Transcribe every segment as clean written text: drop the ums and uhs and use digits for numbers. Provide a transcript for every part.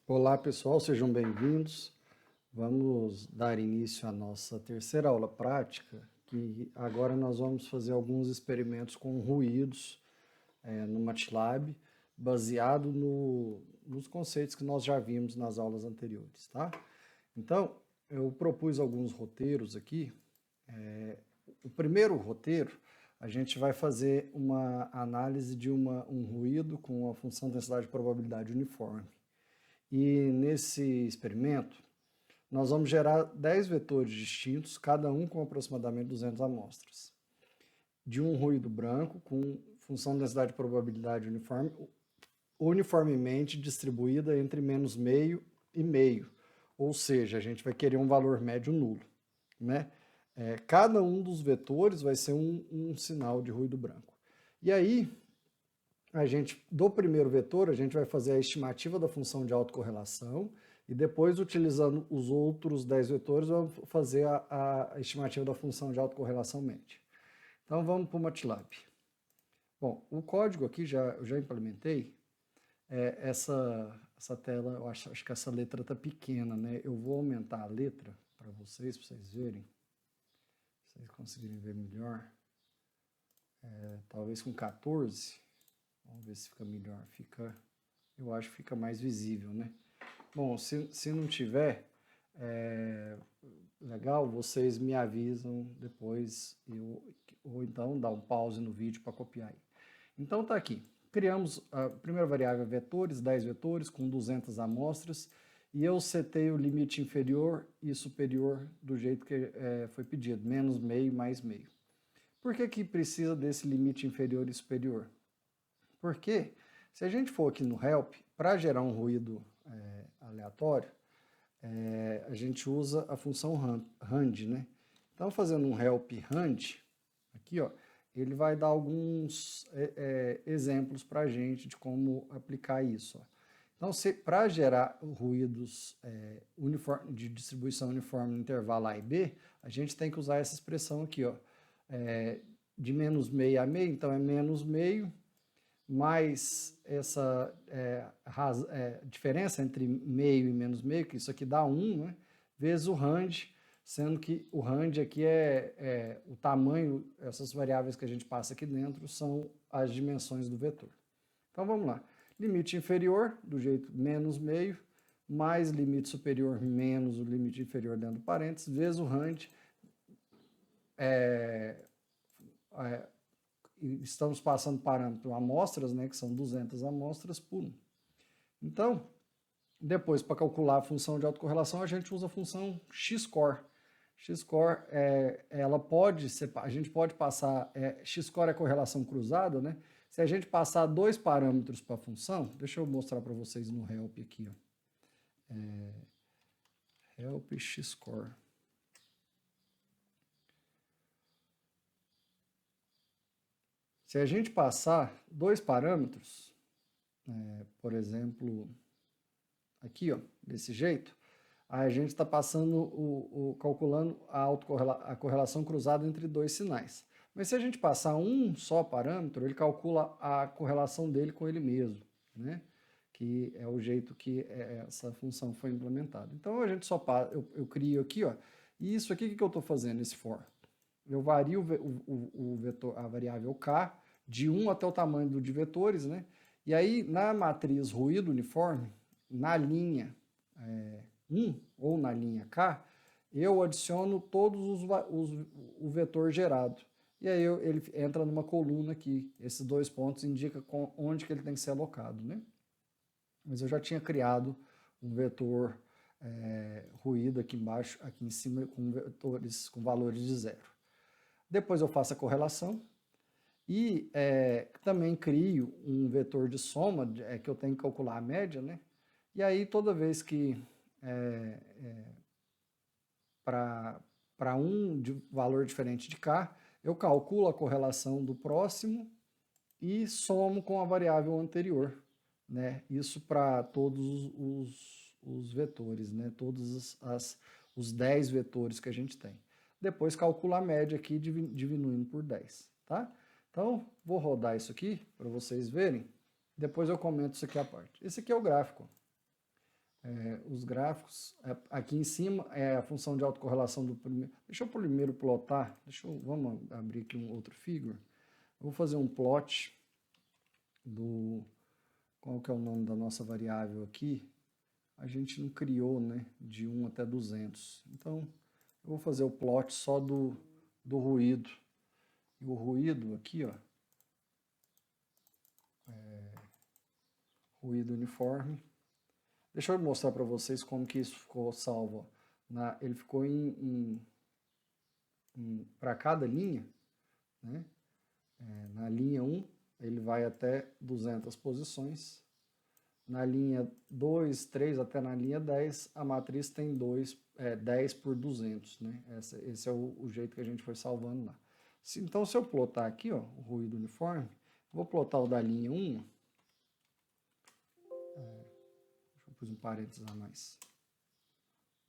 Olá pessoal, sejam bem-vindos. Vamos dar início à nossa terceira aula prática, que agora nós vamos fazer alguns experimentos com ruídos no MATLAB, baseado nos conceitos que nós já vimos nas aulas anteriores, tá? Então, eu propus alguns roteiros aqui. O primeiro roteiro, a gente vai fazer uma análise de um ruído com a função densidade de probabilidade uniforme. E nesse experimento, nós vamos gerar 10 vetores distintos, cada um com aproximadamente 200 amostras, de um ruído branco com função densidade de probabilidade uniformemente distribuída entre menos meio e meio, ou seja, a gente vai querer um valor médio nulo, né? Cada um dos vetores vai ser um sinal de ruído branco. E aí, do primeiro vetor, a gente vai fazer a estimativa da função de autocorrelação e depois, utilizando os outros 10 vetores, vamos fazer a estimativa da função de autocorrelação média. Então, vamos para o MATLAB. Bom, o código aqui eu já implementei. Essa tela, eu acho que essa letra está pequena, né? Eu vou aumentar a letra para vocês verem. Se vocês conseguirem ver melhor. Talvez com 14. Vamos ver se fica melhor. Eu acho que fica mais visível, né? Bom, se não tiver, legal, vocês me avisam depois, ou então dá um pause no vídeo para copiar aí. Então tá aqui. Criamos a primeira variável vetores, 10 vetores com 200 amostras, e eu setei o limite inferior e superior do jeito que foi pedido, menos meio mais meio. Por que precisa desse limite inferior e superior? Porque se a gente for aqui no help, para gerar um ruído aleatório, a gente usa a função rand, né? Então, fazendo um help rand, aqui, ó, ele vai dar alguns exemplos para a gente de como aplicar isso. Ó. Então, para gerar ruídos de distribuição uniforme no intervalo A e B, a gente tem que usar essa expressão aqui, ó, de menos meio a meio, então é menos meio, mais essa diferença entre meio e menos meio, que isso aqui dá 1, né, vezes o rand, sendo que o rand aqui é o tamanho, essas variáveis que a gente passa aqui dentro são as dimensões do vetor. Então vamos lá. Limite inferior, do jeito menos meio, mais limite superior menos o limite inferior dentro do parênteses, vezes o rand, estamos passando parâmetro amostras, né, que são 200 amostras por 1. Então, depois, para calcular a função de autocorrelação, a gente usa a função xscore. Xscore, ela pode ser, a gente pode passar, xscore é correlação cruzada, né? Se a gente passar 2 parâmetros para a função, deixa eu mostrar para vocês no help aqui, ó. Help xscore. Se a gente passar 2 parâmetros, por exemplo, aqui, ó, desse jeito, a gente está passando calculando a correlação cruzada entre 2 sinais. Mas se a gente passar um só parâmetro, ele calcula a correlação dele com ele mesmo, né? Que é o jeito que essa função foi implementada. Então a gente eu crio aqui, ó, e isso aqui que eu estou fazendo, esse for. Eu vario o vetor, a variável k de 1 até o tamanho de vetores, né? E aí na matriz ruído uniforme, na linha 1 ou na linha k, eu adiciono todos o vetor gerado. E aí ele entra numa coluna aqui. Esses 2 pontos indicam onde que ele tem que ser alocado, né? Mas eu já tinha criado um vetor ruído aqui embaixo, aqui em cima, com vetores com valores de 0. Depois eu faço a correlação e também crio um vetor de soma, que eu tenho que calcular a média, né? E aí toda vez que para um valor diferente de k, eu calculo a correlação do próximo e somo com a variável anterior, né? Isso para todos os vetores, né? Todos os 10 vetores que a gente tem. Depois calcula a média aqui diminuindo por 10, tá? Então, vou rodar isso aqui para vocês verem. Depois eu comento isso aqui à parte. Esse aqui é o gráfico. os gráficos. Aqui em cima é a função de autocorrelação do primeiro. Deixa eu primeiro plotar. Vamos abrir aqui um outro figure. Eu vou fazer um plot do... Qual que é o nome da nossa variável aqui? A gente não criou, né? De 1 até 200. Então, eu vou fazer o plot só do ruído. E o ruído aqui, ó. Ruído uniforme. Deixa eu mostrar para vocês como que isso ficou salvo. Ele ficou para cada linha, né? Na linha 1, ele vai até 200 posições. Na linha 2, 3, até na linha 10, a matriz tem 10 por 200. Né? Esse é o jeito que a gente foi salvando lá. Então, se eu plotar aqui, ó, o ruído uniforme, vou plotar o da linha 1. Deixa eu pôr um parênteses a mais.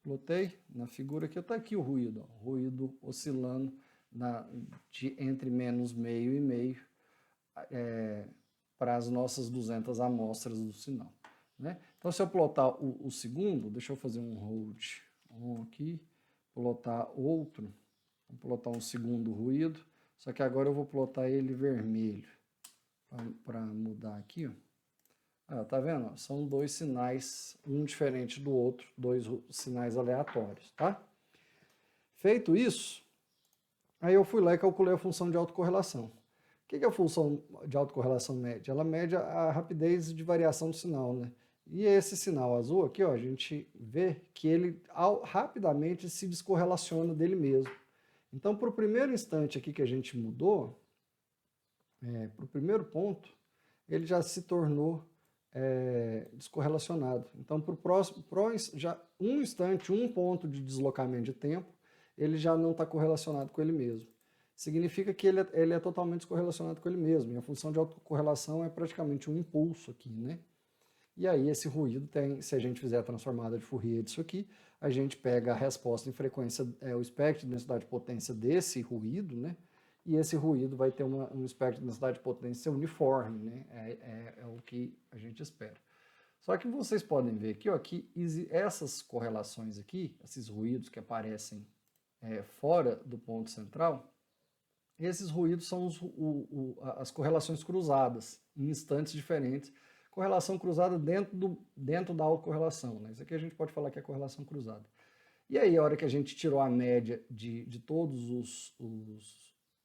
Plotei na figura aqui, está aqui o ruído. Ó, ruído oscilando entre menos meio e meio para as nossas 200 amostras do sinal. Né? Então, se eu plotar o segundo, deixa eu fazer um hold on aqui, plotar outro, vou plotar um segundo ruído, só que agora eu vou plotar ele vermelho, para mudar aqui, ó. Tá vendo? São dois sinais, um diferente do outro, dois sinais aleatórios, tá? Feito isso, aí eu fui lá e calculei a função de autocorrelação. O que é a função de autocorrelação média? Ela mede a rapidez de variação do sinal, né? E esse sinal azul aqui, ó, a gente vê que ele rapidamente se descorrelaciona dele mesmo. Então, para o primeiro instante aqui que a gente mudou, para o primeiro ponto, ele já se tornou descorrelacionado. Então, para o próximo, já um instante, um ponto de deslocamento de tempo, ele já não está correlacionado com ele mesmo. Significa que ele é totalmente descorrelacionado com ele mesmo. E a função de autocorrelação é praticamente um impulso aqui, né? E aí esse ruído tem, se a gente fizer a transformada de Fourier disso aqui, a gente pega a resposta em frequência, o espectro de densidade de potência desse ruído, né? E esse ruído vai ter um espectro de densidade de potência uniforme, né? É o que a gente espera. Só que vocês podem ver aqui, ó, que essas correlações aqui, esses ruídos que aparecem fora do ponto central, esses ruídos são as correlações cruzadas, em instantes diferentes. Correlação cruzada dentro da autocorrelação, né? Isso aqui a gente pode falar que é correlação cruzada. E aí, a hora que a gente tirou a média de todos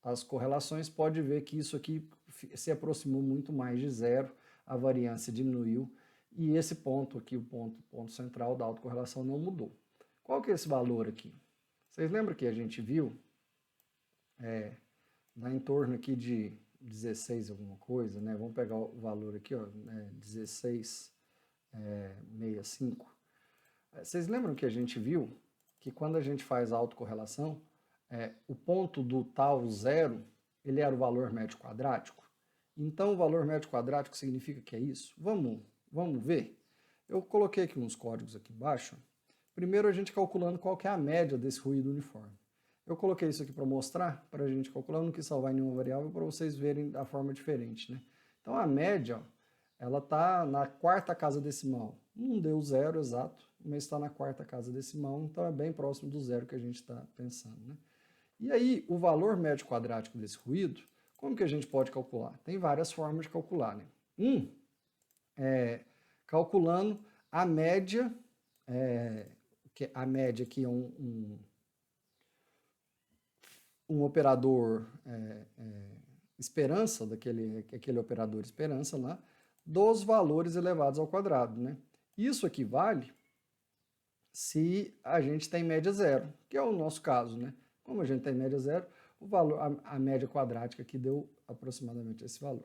as correlações, pode ver que isso aqui se aproximou muito mais de zero, a variância diminuiu, e esse ponto aqui, o ponto central da autocorrelação, não mudou. Qual que é esse valor aqui? Vocês lembram que a gente viu, dá em torno aqui de 16 alguma coisa, né? Vamos pegar o valor aqui, ó, 16,65. Vocês lembram que a gente viu que quando a gente faz a autocorrelação, o ponto do tal zero, ele era o valor médio quadrático? Então, o valor médio quadrático significa que é isso? Vamos ver? Eu coloquei aqui uns códigos aqui embaixo. Primeiro, a gente calculando qual que é a média desse ruído uniforme. Eu coloquei isso aqui para mostrar, para a gente calcular, eu não quis salvar em nenhuma variável, para vocês verem da forma diferente, né? Então, a média, ó, ela está na quarta casa decimal. Não deu zero exato, mas está na quarta casa decimal, então é bem próximo do zero que a gente está pensando, né? E aí, o valor médio quadrático desse ruído, como que a gente pode calcular? Tem várias formas de calcular, né? Calculando a média, que a média aqui é um operador esperança, aquele operador esperança lá, dos valores elevados ao quadrado, né? Isso equivale se a gente tem média zero, que é o nosso caso, né? Como a gente tem média zero, o valor, a média quadrática aqui deu aproximadamente esse valor.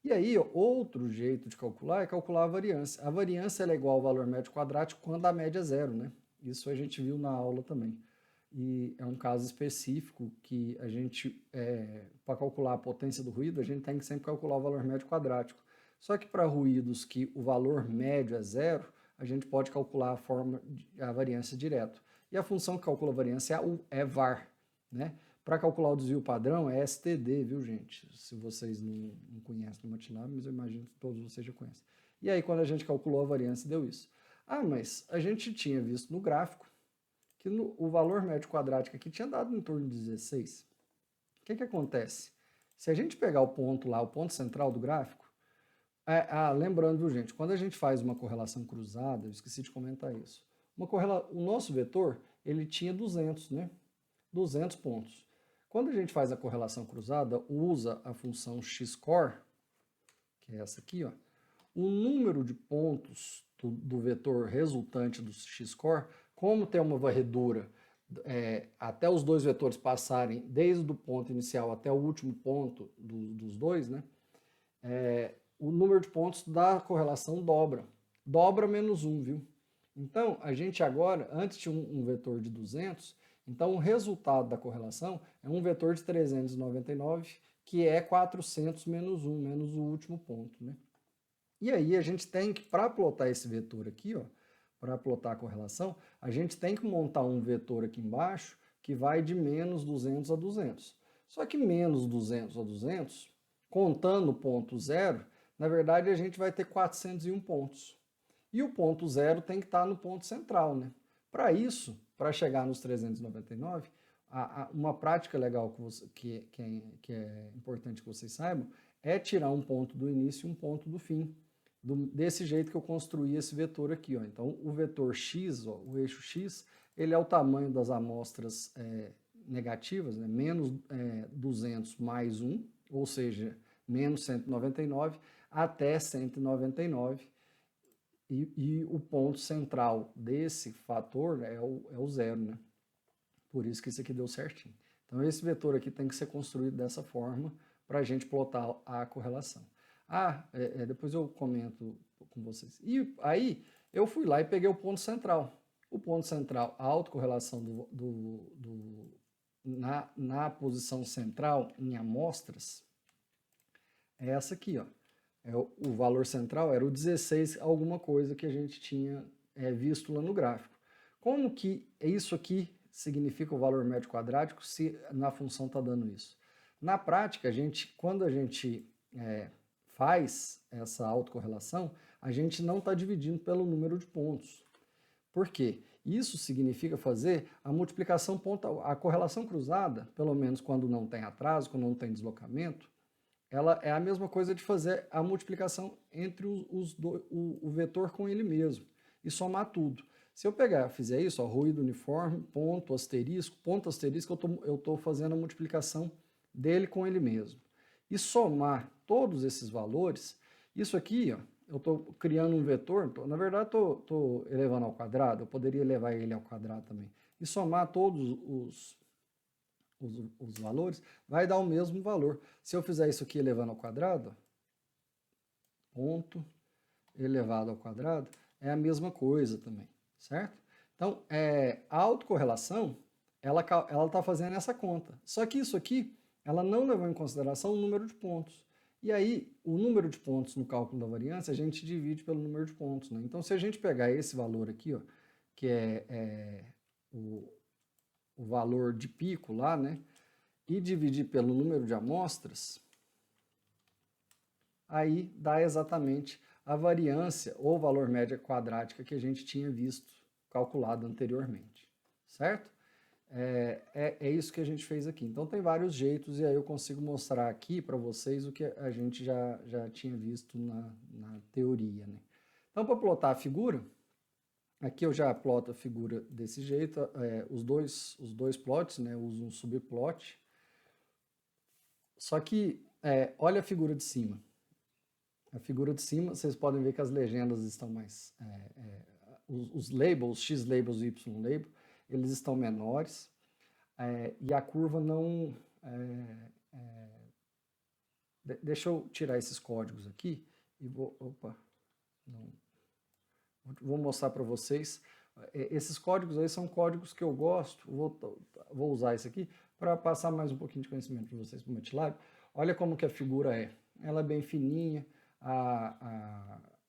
E aí, ó, outro jeito de calcular é calcular a variância. A variância é igual ao valor médio quadrático quando a média é zero, né? Isso a gente viu na aula também. E é um caso específico que a gente, para calcular a potência do ruído, a gente tem que sempre calcular o valor médio quadrático. Só que para ruídos que o valor médio é zero, a gente pode calcular a variância direto. E a função que calcula a variância é var, né? Para calcular o desvio padrão é STD, viu, gente? Se vocês não conhecem o MATLAB, mas eu imagino que todos vocês já conhecem. E aí, quando a gente calculou a variância, deu isso. Ah, mas a gente tinha visto no gráfico que o valor médio quadrático aqui tinha dado em torno de 16. O que acontece? Se a gente pegar o ponto lá, o ponto central do gráfico, lembrando, gente, quando a gente faz uma correlação cruzada, eu esqueci de comentar isso, o nosso vetor, ele tinha 200, né? 200 pontos. Quando a gente faz a correlação cruzada, usa a função x-core, que é essa aqui, ó, o número de pontos do vetor resultante do x-core, como tem uma varredura até os dois vetores passarem desde o ponto inicial até o último ponto dos dois, né? O número de pontos da correlação dobra. Dobra menos 1, viu? Então, a gente agora, antes tinha um vetor de 200, então o resultado da correlação é um vetor de 399, que é 400 menos 1, menos o último ponto, né? E aí a gente tem que, para plotar esse vetor aqui, ó, para plotar a correlação, a gente tem que montar um vetor aqui embaixo que vai de menos 200 a 200. Só que menos 200 a 200, contando o ponto zero, na verdade a gente vai ter 401 pontos. E o ponto zero tem que estar no ponto central, né? Para isso, para chegar nos 399, uma prática legal que é importante que vocês saibam é tirar um ponto do início e um ponto do fim. Desse jeito que eu construí esse vetor aqui, ó. Então, o vetor x, ó, o eixo x, ele é o tamanho das amostras negativas, né? Menos 200 mais 1, ou seja, menos 199, até 199. E o ponto central desse fator é o zero, né? Por isso que isso aqui deu certinho. Então, esse vetor aqui tem que ser construído dessa forma para a gente plotar a correlação. Depois eu comento com vocês. E aí, eu fui lá e peguei o ponto central. O ponto central, a autocorrelação na posição central, em amostras, é essa aqui, ó. O valor central era o 16 alguma coisa que a gente tinha visto lá no gráfico. Como que isso aqui significa o valor médio quadrático se na função está dando isso? Na prática, quando a gente faz essa autocorrelação, a gente não está dividindo pelo número de pontos. Por quê? Isso significa fazer a multiplicação a correlação cruzada, pelo menos quando não tem atraso, quando não tem deslocamento, ela é a mesma coisa de fazer a multiplicação entre o vetor com ele mesmo e somar tudo. Se eu fizer isso, ó, ruído uniforme, ponto asterisco, eu estou fazendo a multiplicação dele com ele mesmo. E somar todos esses valores, isso aqui, ó, eu estou criando um vetor, na verdade estou elevando ao quadrado, eu poderia elevar ele ao quadrado também. E somar todos os valores, vai dar o mesmo valor. Se eu fizer isso aqui elevando ao quadrado, ponto elevado ao quadrado, é a mesma coisa também, certo? Então, a autocorrelação, ela está fazendo essa conta. Só que isso aqui, ela não levou em consideração o número de pontos. E aí, o número de pontos no cálculo da variância, a gente divide pelo número de pontos, né? Então, se a gente pegar esse valor aqui, ó, que é o valor de pico lá, né? E dividir pelo número de amostras, aí dá exatamente a variância ou valor média quadrática que a gente tinha visto calculado anteriormente, certo? É isso que a gente fez aqui. Então tem vários jeitos e aí eu consigo mostrar aqui para vocês o que a gente já tinha visto na teoria, né? Então para plotar a figura, aqui eu já ploto a figura desse jeito, os dois plots, né? Eu uso um subplot. Só que, olha a figura de cima. A figura de cima, vocês podem ver que as legendas estão mais... os labels, x-labels e y-label, eles estão menores. E a curva não... deixa eu tirar esses códigos aqui e vou... Opa! Vou mostrar para vocês. Esses códigos aí são códigos que eu gosto. Vou usar esse aqui para passar mais um pouquinho de conhecimento para vocês para o MATLAB. Olha como que a figura é. Ela é bem fininha,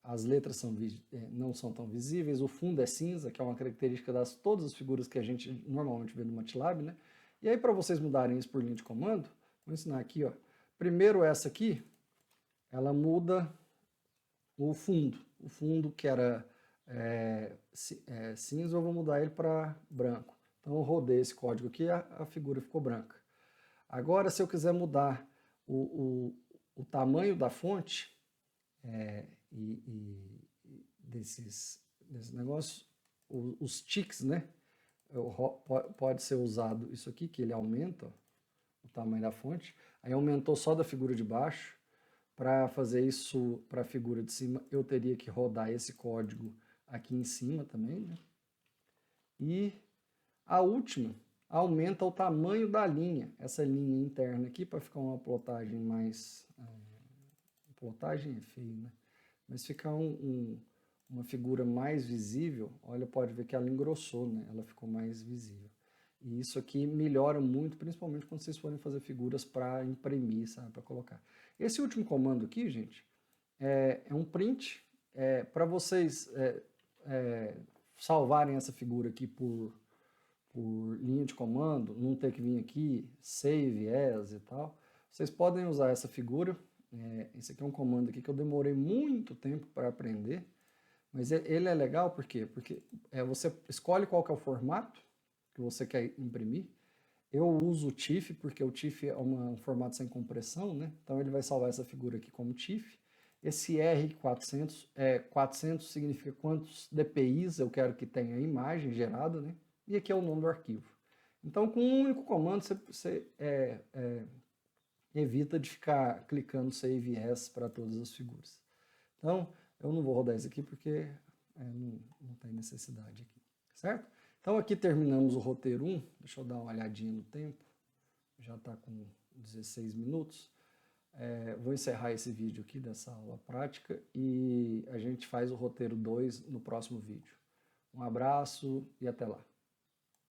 as letras não são tão visíveis, o fundo é cinza, que é uma característica das todas as figuras que a gente normalmente vê no MATLAB, né? E aí, para vocês mudarem isso por linha de comando, vou ensinar aqui, ó. Primeiro essa aqui, ela muda o fundo que era cinza, eu vou mudar ele para branco. Então eu rodei esse código aqui e a figura ficou branca. Agora, se eu quiser mudar o tamanho da fonte desses negócios, os ticks, né? Pode ser usado isso aqui, que ele aumenta o tamanho da fonte. Aí aumentou só da figura de baixo. Para fazer isso para a figura de cima, eu teria que rodar esse código aqui em cima também, né? E a última aumenta o tamanho da linha, essa linha interna aqui, para ficar uma plotagem mais... plotagem é feio, né? Mas ficar uma figura mais visível, olha, pode ver que ela engrossou, né? Ela ficou mais visível. E isso aqui melhora muito, principalmente quando vocês forem fazer figuras para imprimir, sabe? Para colocar. Esse último comando aqui, gente, é um print para vocês salvarem essa figura aqui por linha de comando, não ter que vir aqui, save as e tal. Vocês podem usar essa figura. Esse aqui é um comando aqui que eu demorei muito tempo para aprender, mas ele é legal por quê? Porque você escolhe qual que é o formato que você quer imprimir. Eu uso o TIFF, porque o TIFF é um formato sem compressão, né? Então ele vai salvar essa figura aqui como TIFF. Esse R400, 400 significa quantos dpi's eu quero que tenha a imagem gerada, né? E aqui é o nome do arquivo. Então, com um único comando, você evita de ficar clicando Save As para todas as figuras. Então, eu não vou rodar isso aqui porque não tem necessidade aqui, certo? Então aqui terminamos o roteiro 1, deixa eu dar uma olhadinha no tempo, já está com 16 minutos. Vou encerrar esse vídeo aqui dessa aula prática e a gente faz o roteiro 2 no próximo vídeo. Um abraço e até lá.